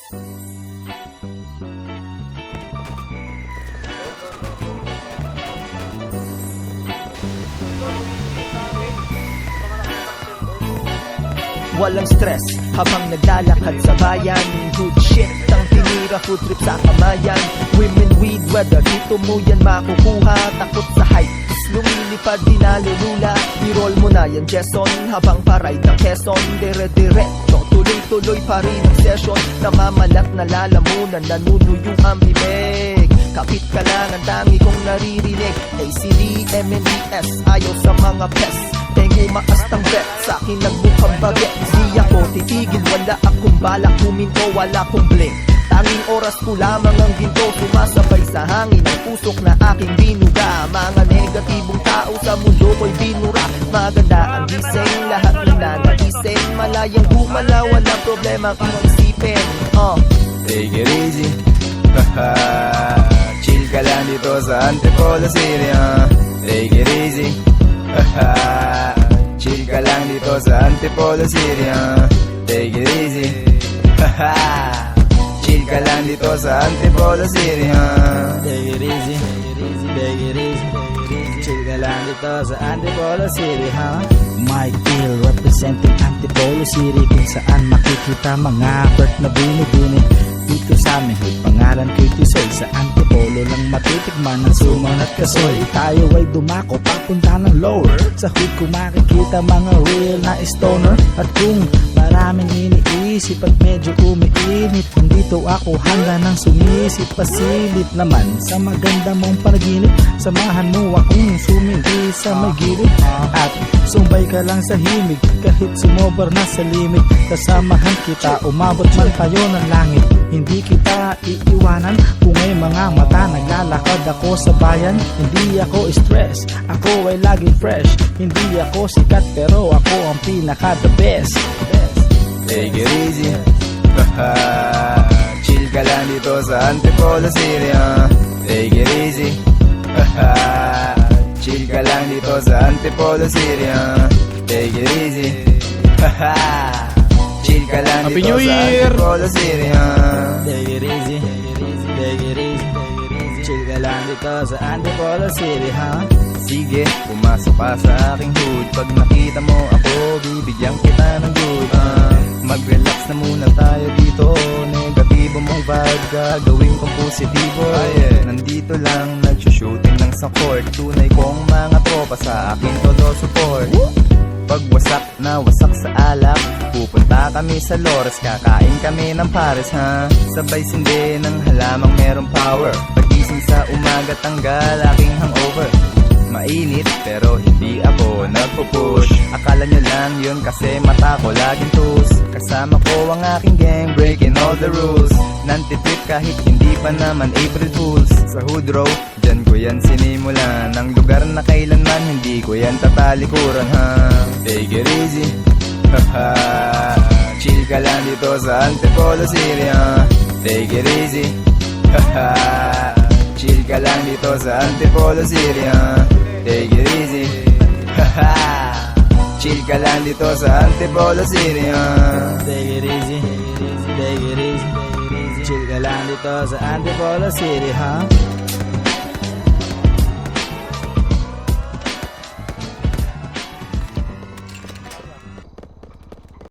Walang stress habang naglalakad sa bayan. Good shit ang tinira, food trip sa kamayan. Women weed, whether dito mo yan makukuha. Takot sa height, lumilipad di nalulula. I-roll mo na yan Jason habang paride ng Quezon. Dire-diretso, tuloy-tuloy pa rin ang session. Namamalat na lalamunan, nanunuyo ang bibig. Kapit ka lang ang tangi kong naririnig. ACD, MNDS, ayaw sa mga pes. Tengo maastang bet, sa'kin nagmukhang baget. Di ako titigil, wala akong balak huminto, wala akong blink. Tanging oras ko lamang ang ginto, sumasabay sa hangin ang pusok na aking binuga. Mga negatibong tao sa mundo ko'y binura. Maganda ang gising, lahat na nanagising. Malayang gumala, walang problema kung isipin. Take it easy, chill ka lang dito sa Antipolo City. Take it easy, chill ka lang dito sa Antipolo City. Take it easy, chill ka lang dito sa Antipolo City. Take it easy, take it easy, chill ka lang dito sa Antipolo City, Mike Hill representing Antipolo City, kung saan makikita mga bird na binibini. Dito sa amin, pangalan ko'y Tisoy. Sa Antipolo lang matitikman ang suman at kasoy. Tayo ay dumako papunta ng lower. Sa hood ko makikita mga real na stoner. At kung maraming iniisip at medyo umiinit, dito ako handa ng sumisip. Pasilip naman sa maganda mong panaginip. Samahan mo akong sumindi sa may gilid. At sumbay ka lang sa himig, kahit sumobar na sa limit. Kasamahan kita, umabot man tayo ng langit. Hindi kita iiwanan kung may mga mata. Naglalakad ako sa bayan, hindi ako stress. Ako ay laging fresh. Hindi ako sikat pero ako ang pinaka the best. Take it easy, chill ka lang dito sa Antipolo City. Take it easy, chill ka lang dito sa Antipolo City. Take it easy, chill ka lang dito sa Antipolo City. Take it easy, take it easy, chill ka lang dito sa Antipolo City, Sige, pumasok ka sa aking hood. Pag nakita mo ako, bibigyan kita ng good. Mag-relax na muna tayo dito. Negatibo mong vibe, gagawin kong positibo. Nandito lang, nagsushooting lang sa court. Tunay kong mga tropa sa akin todo support. Pag wasak na wasak sa alak, pupunta kami sa Lores, kakain kami ng pares, Sabay sindi ng halamang merong power. Pagising sa umaga, tanggal aking hangover. Mainit pero hindi ako nagpo-push. Akala nyo lang yun kasi mata ko laging tus. Kasama ko ang aking gang, breaking all the rules. Nantitrip kahit hindi pa naman April Fools. Sa hood row, dyan ko yan sinimulan. Ang lugar na kailanman hindi ko yan tatalikuran, Take it easy, chill ka lang dito sa Antipolo City. Take it easy, chill ka lang dito sa Antipolo City. Take it easy, chill ka lang dito sa Antipolo City. Take it easy, take it easy, chill ka lang dito sa Antipolo City,